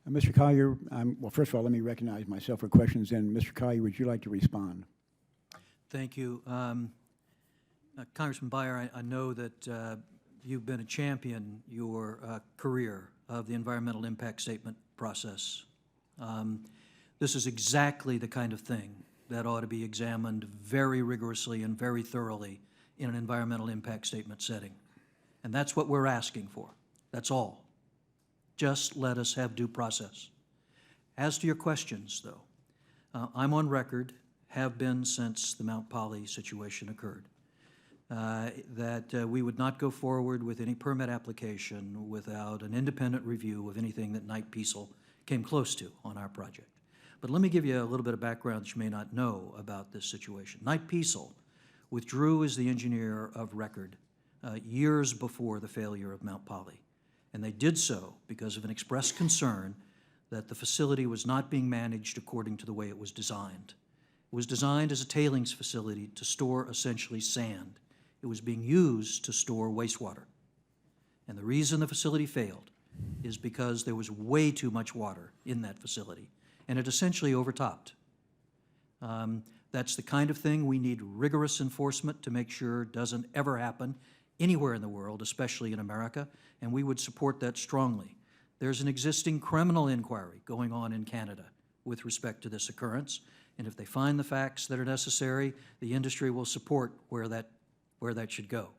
Mr. Collier, well, first of all, let me recognize myself for questions. And Mr. Collier, would you like to respond? Thank you. Congressman Beyer, I know that you've been a champion your career of the environmental impact statement process. This is exactly the kind of thing that ought to be examined very rigorously and very thoroughly in an environmental impact statement setting. And that's what we're asking for. That's all. Just let us have due process. As to your questions, though, I'm on record, have been since the Mount Poly situation occurred, that we would not go forward with any permit application without an independent review of anything that Knight Piesel came close to on our project. But let me give you a little bit of background that you may not know about this situation. Knight Piesel withdrew as the engineer of record years before the failure of Mount Poly. And they did so because of an expressed concern that the facility was not being managed according to the way it was designed. It was designed as a tailings facility to store essentially sand. It was being used to store wastewater. And the reason the facility failed is because there was way too much water in that facility, and it essentially overtopped. That's the kind of thing we need rigorous enforcement to make sure doesn't ever happen anywhere in the world, especially in America, and we would support that strongly. There's an existing criminal inquiry going on in Canada with respect to this occurrence, and if they find the facts that are necessary, the industry will support where that should go.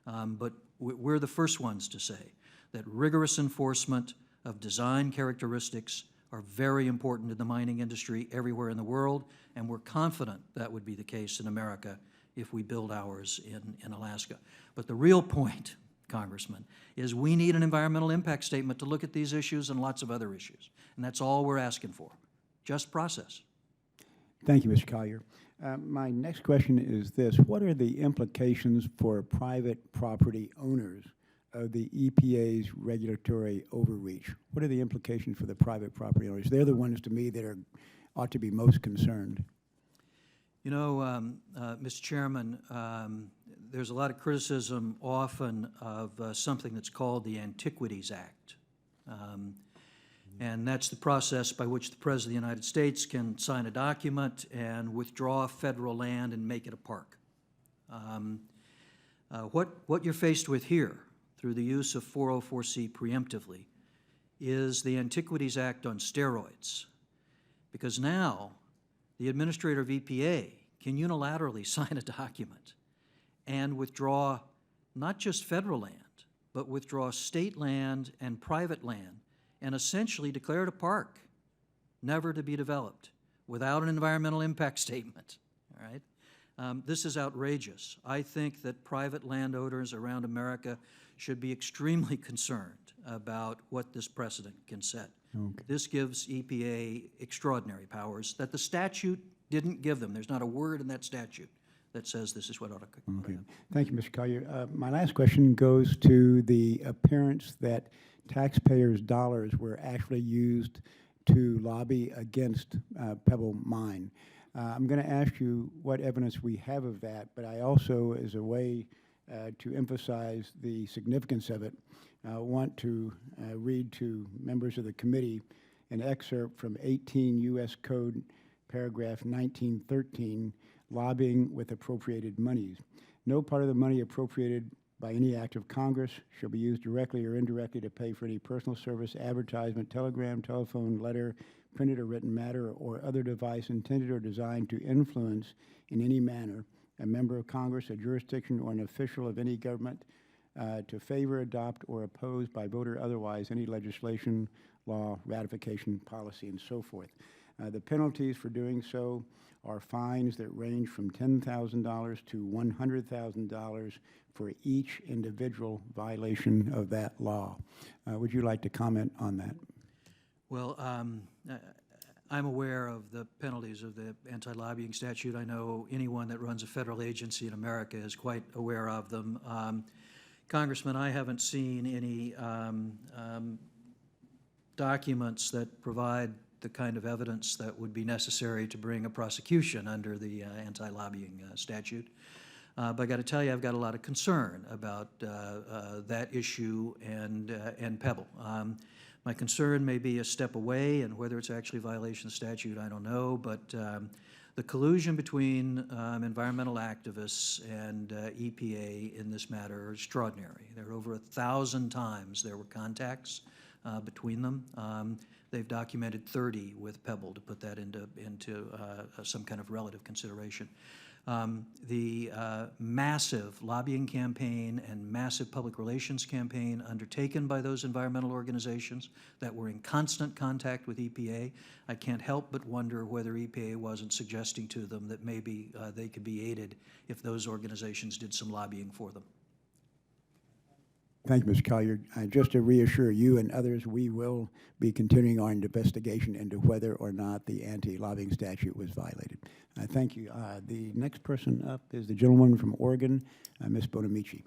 But we're the first ones to say that rigorous enforcement of design characteristics are very important in the mining industry everywhere in the world, and we're confident that would be the case in America if we build ours in Alaska. But the real point, Congressman, is we need an environmental impact statement to look at these issues and lots of other issues. And that's all we're asking for. Just process. Thank you, Mr. Collier. My next question is this. What are the implications for private property owners of the EPA's regulatory overreach? What are the implications for the private property owners? They're the ones, to me, that ought to be most concerned. You know, Mr. Chairman, there's a lot of criticism often of something that's called the Antiquities Act. And that's the process by which the President of the United States can sign a document and withdraw federal land and make it a park. What you're faced with here through the use of 404C preemptively is the Antiquities Act on steroids. Because now the administrator of EPA can unilaterally sign a document and withdraw not just federal land, but withdraw state land and private land and essentially declare it a park, never to be developed, without an environmental impact statement, all right? This is outrageous. I think that private landowners around America should be extremely concerned about what this precedent can set. Okay. This gives EPA extraordinary powers that the statute didn't give them. There's not a word in that statute that says this is what ought to happen. Okay. Thank you, Mr. Collier. My last question goes to the appearance that taxpayers' dollars were actually used to lobby against Pebble Mine. I'm going to ask you what evidence we have of that, but I also, as a way to emphasize the significance of it, want to read to members of the committee an excerpt from 18 U.S. Code paragraph 1913, lobbying with appropriated monies. No part of the money appropriated by any act of Congress shall be used directly or indirectly to pay for any personal service, advertisement, telegram, telephone, letter, printed or written matter, or other device intended or designed to influence in any manner a member of Congress, a jurisdiction, or an official of any government to favor, adopt, or oppose by vote or otherwise any legislation, law, ratification, policy, and so forth. The penalties for doing so are fines that range from $10,000 to $100,000 for each individual violation of that law. Would you like to comment on that? Well, I'm aware of the penalties of the anti-lobbying statute. I know anyone that runs a federal agency in America is quite aware of them. Congressman, I haven't seen any documents that provide the kind of evidence that would be necessary to bring a prosecution under the anti-lobbying statute. But I got to tell you, I've got a lot of concern about that issue and Pebble. My concern may be a step away, and whether it's actually a violation of statute, I don't know, but the collusion between environmental activists and EPA in this matter are extraordinary. There are over 1,000 times there were contacts between them. They've documented 30 with Pebble, to put that into some kind of relative consideration. The massive lobbying campaign and massive public relations campaign undertaken by those environmental organizations that were in constant contact with EPA, I can't help but wonder whether EPA wasn't suggesting to them that maybe they could be aided if those organizations did some lobbying for them. Thank you, Mr. Collier. Just to reassure you and others, we will be continuing our investigation into whether or not the anti-lobbying statute was violated. Thank you. The next person up is the gentleman from Oregon, Ms. Bonamici.